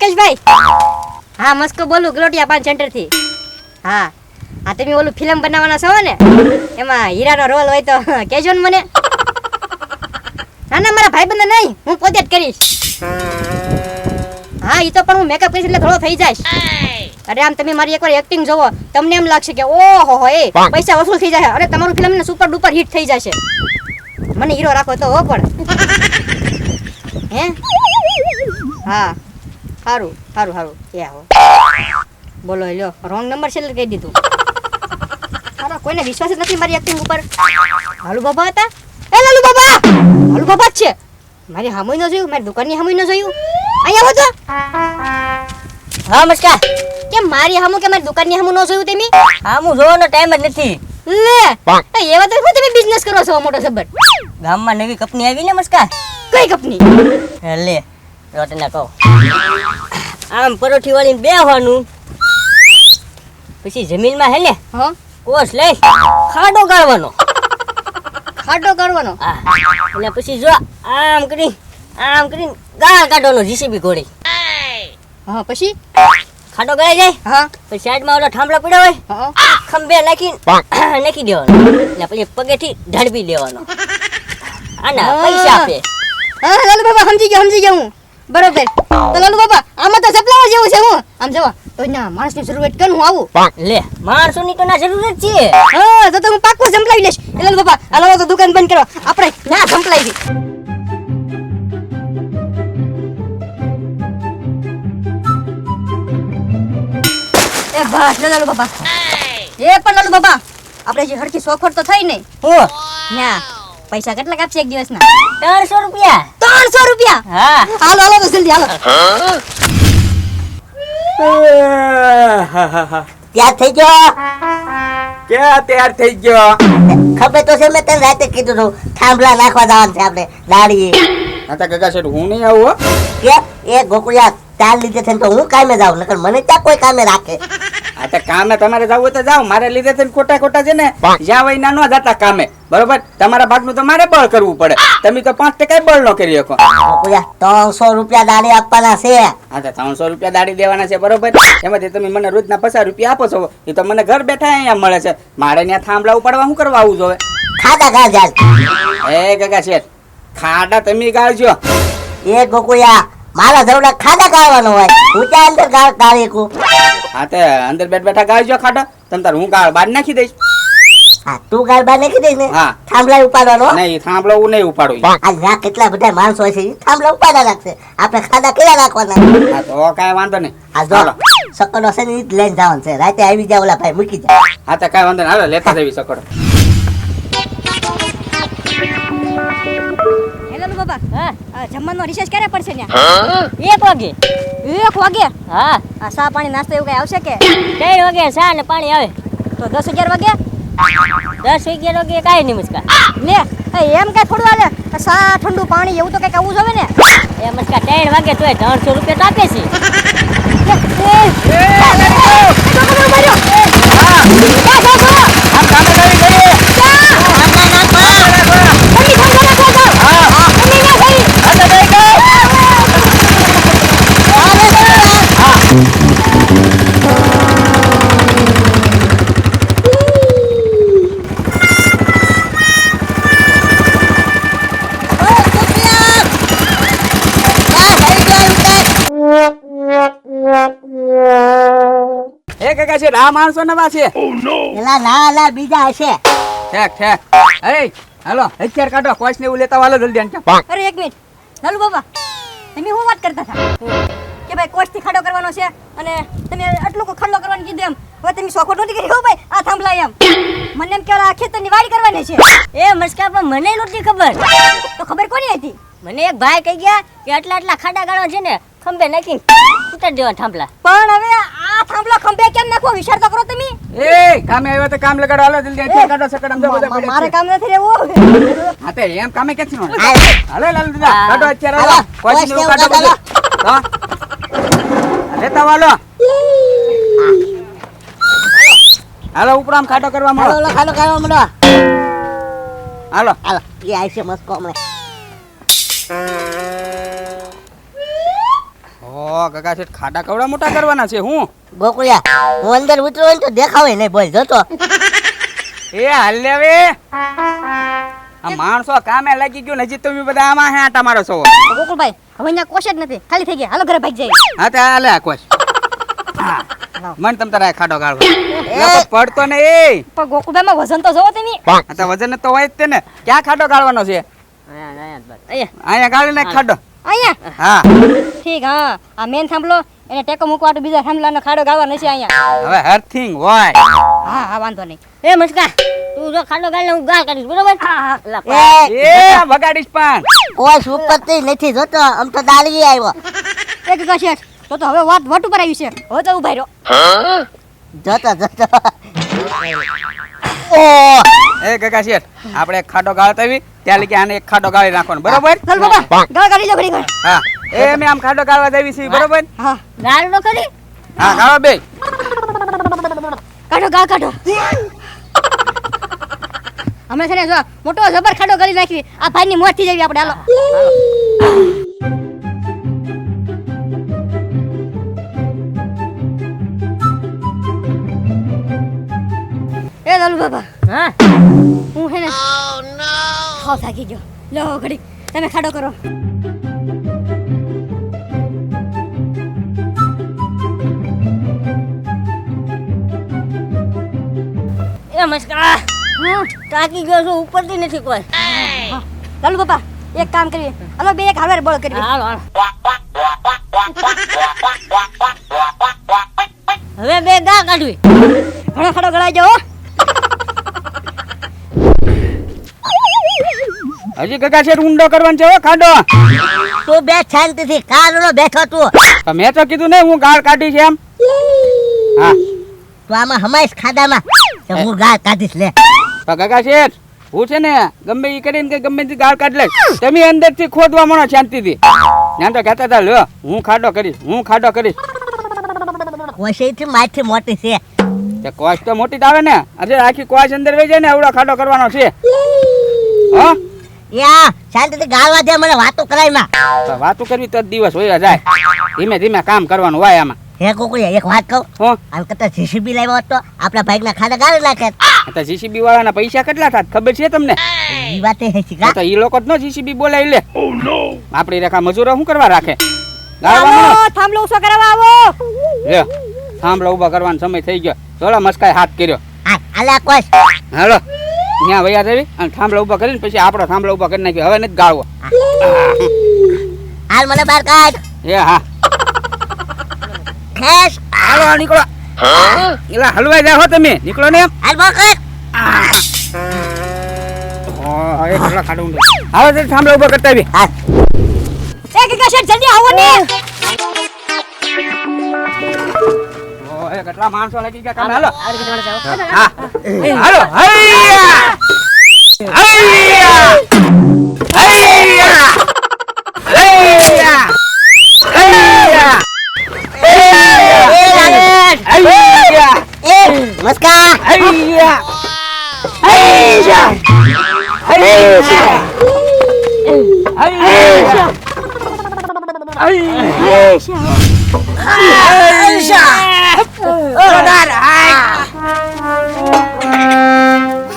રાકેશભાઈ. હા મસ્કો બોલું ગલોટિયા પાન સેન્ટર થી. હા આ તમે ઓલું ફિલ્મ બનાવવાના છો ને, એમાં હીરાનો રોલ હોય તો કહેજો ને મને. ના ના મારા ભાઈબંધ નહીં, હું પોતે જ કરીશ. હા એ તો પણ હું મેકઅપ કરીશ એટલે થોડો થઈ જાય. અરે આમ તમે મારી એકવાર એક્ટિંગ જોવો, તમને એમ લાગશે કે ઓહો હો એ પૈસા વસૂલ થઈ જાય અને તમારું ફિલ્મ ને સુપર ડુપર હિટ થઈ જશે. મને હીરો રાખો તો હો પણ. હે હા સારું સારું સારું એ આવો. બોલો લ્યો રોંગ નંબર છે એટલે કહી દીધું. સારા કોઈને વિશ્વાસ જ નથી મારી એક્ટિંગ ઉપર. લાલુ બાબા હતા? એ લાલુ બાબા! લાલુ બાબા જ છે. મારી હામુઈ ન જોયું, મારી દુકાનની હામુઈ ન જોયું. અહીંયા આવો તો. હા નમસ્કાર. કેમ મારી હામુ કે મારી દુકાનની હામુ ન જોયું તમે? આમું જોવાનો ટાઈમ જ નથી. લે એવા તો શું તમે બિઝનેસ કરો છો મોટો સબર? ગામમાં નવી કંપની આવી ને નમસ્કાર. કઈ કંપની? લે રોટના કહો. આમ પરોઠી વાળીને બેહવાનું, પછી જમીનમાં હે ને હા કોસ લઈ ખાડો ગાળવાનો. ખાડો કરવાનો? હા અને પછી જો આમ કરીને ગાળ કાઢવાનો જીસીબી ઘોડી. હા પછી? ખાડો ગળાઈ જાય હા પછી સાઈડમાં ઓલો થાંભલો પડ્યો હોય હા ખંભે નાખી દેવાનો ને પછી પગેથી ઢળપી દેવાનો. આના પૈસા આપે. હા લાલુ બાબા સમજી ગયો હું. બરોબર. તો લાલુ બાબા આમાં તો સપ્લાયર જેવું છે હું. આમ જોવો તો ના માણસની જરૂરત કન હું આવું. લે માણસોની તો ના જરૂર જ છે. હા તો હું પાક્કો સંભળાવી લઈશ. લાલુ બાબા હાલો તો દુકાન બંધ કરો, આપણે ના સંભળાવી. એ બસ લાલુ બાબા. એ પણ લાલુ બાબા આપણે જે હરખી સોખવટ તો થઈ નહીં. હું ના પૈસા કેટલા કાપશે એક દિવસના? 300 રૂપિયા. 300 રૂપિયા? હા હાલો હાલો તો જલ્દી હાલો. ત્યાં થઈ ગયો. ક્યાં તૈયાર થઈ ગયો? ખબર તો છે મેં તને રાતે કીધું હતું થાંભલા નાખવા જવાનું છે આપણે દાડી. આતા કાકા શેઠ હું નહીં આવું હો. કે એ ગોકુળિયા ચાલ લીધે છે ને તો હું કામે જાઉં, નકર મને ત્યાં કોઈ કામે રાખે. આ તો કામે તમારે જવું હોય તો જાઓ, મારે લીધે થઈને ખોટા ખોટા છે ને જ્યાં વય ના ન જતા કામે. બરોબર? તમારા ભાગનું તો મારે બળ કરવું પડે. તમે તો 5% બળ ન કરી શકો. ગોકુળિયા 300 રૂપિયા દાડી આપવાના છે. હા તો 300 રૂપિયા દાડી દેવાના છે. બરોબર? એમાંથી તમે મને રોજના 50 રૂપિયા આપો છો, એ તો મને ઘર બેઠા અહીંયા મળે છે. મારે ત્યાં થાંભલા ઉપાડવા શું કરવા આવું જોવે? ખાડા ગા જાય. એ કાકા શેઠ ખાડા તમે ગાળજો. એ ગોકુળિયા મારા જવડા ખાડા ગાળવાનો હોય, હું ત્યાં અંદર ગાળી કું. હા તે અંદર બેઠા ગાળજો ખાડા. તમ તાર હું ગાળ બહાર નાખી દઈશ. હા તું ગાળ બાર નાખી દઈશ ને? હા થાંભલા ઉપાડવાનો. નહીં થાંભલો હું નહીં ઉપાડું. આ જ્યાં કેટલા બધા માણસો હોય છે ઈ થાંભલા ઉપાડા રાખશે, આપણે ખાડા કેવા રાખવાના? હા તો કાંઈ વાંધો નહીં. આ જો સકડો છે ને ઈ જ લઈને જવાનું છે, રાતે આવી જાય ઓલા ભાઈ મૂકી જાય. હા તો કાંઈ વાંધો નહીં, હાલો લેતા જવી સકડો. હે લાલુ બાબા હા જમવાનો રિસેસ ક્યારે પડશે ત્યાં? 1 વાગે. 1 વાગે? હા આ ચા પાણી નાસ્તો એવું કઈ આવશે કે? 3 વાગે ચા ને પાણી આવે. તો 10-11 વાગે? 10-11 વાગે કાંઈ નહીં મુસ્કા. લે એમ કઈ થોડું હાલે? ચા ઠંડુ પાણી એવું તો કઈક આવવું જોવે ને? એ મુસ્કા 3 વાગે તોય 300 રૂપિયા તો આપે છે. એ કાકા શેઠ આ માણસો નવા છે. એલા ના બીજા હશે. ઠેક અરે હાલો હથિયાર કાઢો, કોચ ને એવું લેતા હાલો જલ્દી આને. અરે એક મિનિટ લાલુ બાબા તમે શું વાત કરતા હતા કે ભાઈ કોચ થી ખાડો કરવાનો છે અને તમે આટલું કો ખાડો કરવાનું કીધું એમ? હવે તમે સોખો નહોતી કરી હો ભાઈ આ થાંભલા એમ? મને એમ કે આ ખેતરની વાડી કરવાની છે. એ મસ્કા પણ મને નહોતી ખબર. તો ખબર કોની હતી? મને એક ભાઈ કહી ગયા કે આટલા ખાડા ગાળવા છે ને ખંભે નાખી ઉતારી દેવા થાંભલા. પણ હવે આ થાંભલા ખંભે કેમ નાખવો વિચાર તો કરો તમે. એ કામે આવ્યો તો કામ લગાડો, હાલો જલ્દી હથિયાર કાઢો સકડ આમ જો બધા પડ્યા મારે છે. કામ નથી રહેવું. હા તે એમ કામે ક્યાંથી નો હાલ. હાલો લાલુ દાદા કાઢો હથિયાર, હાલો હાલો, કોચ ને એવું કાઢો બધું. હા લેતા હાલો હાલો ઉપરામ ખાડો કરવા મળો. હાલો ખાડો ગાળવા માંડો. હાલો હાલો એ આઈ છે મસ્કો હમણાં. ઓ ઓહો કાકા શેઠ ખાડા કવડા મોટા કરવાના છે હું ગોકુળિયા હું અંદર ઉતરો હોય ને તો દેખાવે નહીં બોલ જોતો એ હાલ લે હવે આ માણસો કામે લાગી ગયો ને હજી તમે બધા આમાં હે આટા મારો છો ગોકુળભાઈ હવે અહીંયા કોશ જ નથી ખાલી થઈ ગયા હાલો ઘરે ભાગ જઈએ હા તે હાલે આ કોશ હા મન તમ તારા ખાડો ગાળવા પડતો ને એ પણ ગોકુળભાઈ માં વજન તો જોવો તેની આ તો વજન તો હોય જ તે ને ક્યાં ખાડો ગાળવાનો છે અહીંયા ગાળી નાખ ખાડો અહીંયા હા ઠીક હા આ મેન થાંભલો એને ટેકો મૂકવા તો બીજા થાંભલાનો ખાડો ગાળવાનો છે અહીંયા હવે હરથિંગ હોય હા હા વાંધો નહીં એ મસ્કા તું જો ખાડો ગાળ હું ગાળ કાઢીશ બરોબર એ બગાડીશ પણ કોઈ સુપતિ નથી જોતો આમ તો દાળી આવ્યો એક કશેઠ તો હવે વાત વટ ઉપર આવી છે હવે તો ઉભા રહ્યો જોતો જોતો એ કાકા શેઠ આપણે એક ખાડો ગાળતા આવી ત્યાં લગી આને એક ખાડો ગાળી નાખવાનો બરોબર ચાલ બાબા ગાળ કાઢી લો ઘડી હા એ મેં આમ ખાડો ગાળવા દેવી છે બરોબર હા ગાળ નો કરી હા ગાળો બે કાઢો ગાળ કાઢો અમે છે ને જો મોટો જબર ખાડો કરી નાખી આ ભાઈની મોત થઈ જવી આપણે હાલો એ લાલુ બાબા હા હું હે ને હાવ થાકી ગયો લો ઘડી તમે ખાડો કરો એ મસ્કા તાકી ગયો છું ઉપરથી નથી કોઈ લાલુ બાબા એક કામ કરીએ હાલો બે એક હાલવાર બળ કરીએ હાલો હાલો હવે બે ગા કાઢવી ઘણો ખાડો ગળાઈ જાઓ હજી કાકા શેઠ ઊંડો કરવાનો છે હો ખાડો તું બે શાંતિથી કારનો બેઠો તું તો મેં તો કીધું ને હું ગાળ કાઢી છે એમ હા તું આમાં હમાઈશ ખાડામાં તો હું ગાળ કાઢીશ લે તો કાકા શેઠ હું છે ને ગમે ઈ કરીને કે ગમે તે ગાળ કાઢ લે તમે અંદર થી ખોદવા મળો શાંતિથી ત્યાં તો કહેતા હતા લ્યો હું ખાડો કરીશ કોશીથી માથી મોટી છે તે કોશ તો મોટી જ આવે ને અરે આખી કોશ અંદર વહી જાય ને એવડો ખાડો કરવાનો છે હા યા શાંતિથી ગાળવા દે મને વાતો કરાય માં તો વાતો કરવી તો જ દિવસ હોય જાય ધીમે ધીમે કામ કરવાનું હોય આમાં હે કોકુયા એક વાત કહું હો આમ કરતા જીસીબી લાવ્યો હતો આપણા બાઈક ના ખાડા ગાળી નાખે તો જીસીબી વાળાના પૈસા કેટલા થાત ખબર છે તમને ઈ વાતે હે શીખા તો ઈ લોકો જ નો જીસીબી બોલાવી લે આપણી રેખા મજૂરો શું કરવા રાખે ગાળવાનો આવો થાંભલો ઊંચો કરાવવા આવો લે થાંભલો ઊભા કરવાનો સમય થઈ ગયો ચોલા મસ્કાએ હાથ કર્યો આ આલા કોશ હાલો ત્યાં વૈયા જવી અને થાંભલા ઊભા કરીને પછી આપણો થાંભલા ઊભા કરી નાખ્યો હવે નથી ગાળવો હાલ મને બહાર કાઢ એ હા ખેસ હાલો નીકળો એલા હલવાઈ જાઓ તમે નીકળો ને હાલ બહાર કાઢ હવે કેટલા ખાડો ઊંડો હવે તે થાંભલા ઊભા કરતા આવી હાલ એ કાકા શેઠ જલ્દી આવો ને ઓય કેટલા માણસો લાગી ગયા કામે હાલો આ રીતે મળે જાઓ હા હાલો હૈયા હૈયા હૈયા હૈયા હૈયા હૈયા એ મસ્કા હૈયા હૈયા હૈયા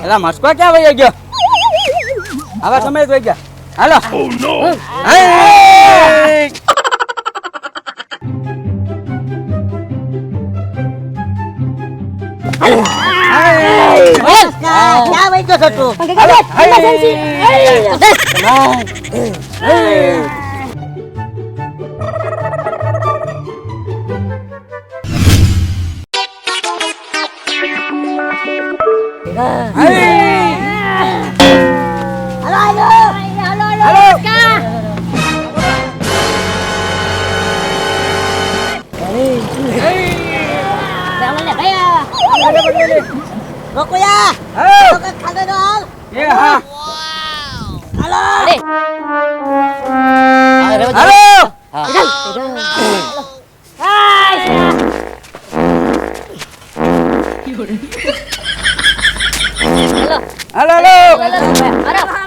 એલા મસ્કો ક્યાં વહી ગયો હવે સમય થઈ ગયા હાલો ક્યાં વઈ ગયો છો તું કાકા શેઠ ગોકુયા ખાડો દો હાલ એ હા હાલો હાલો હાલો હાલો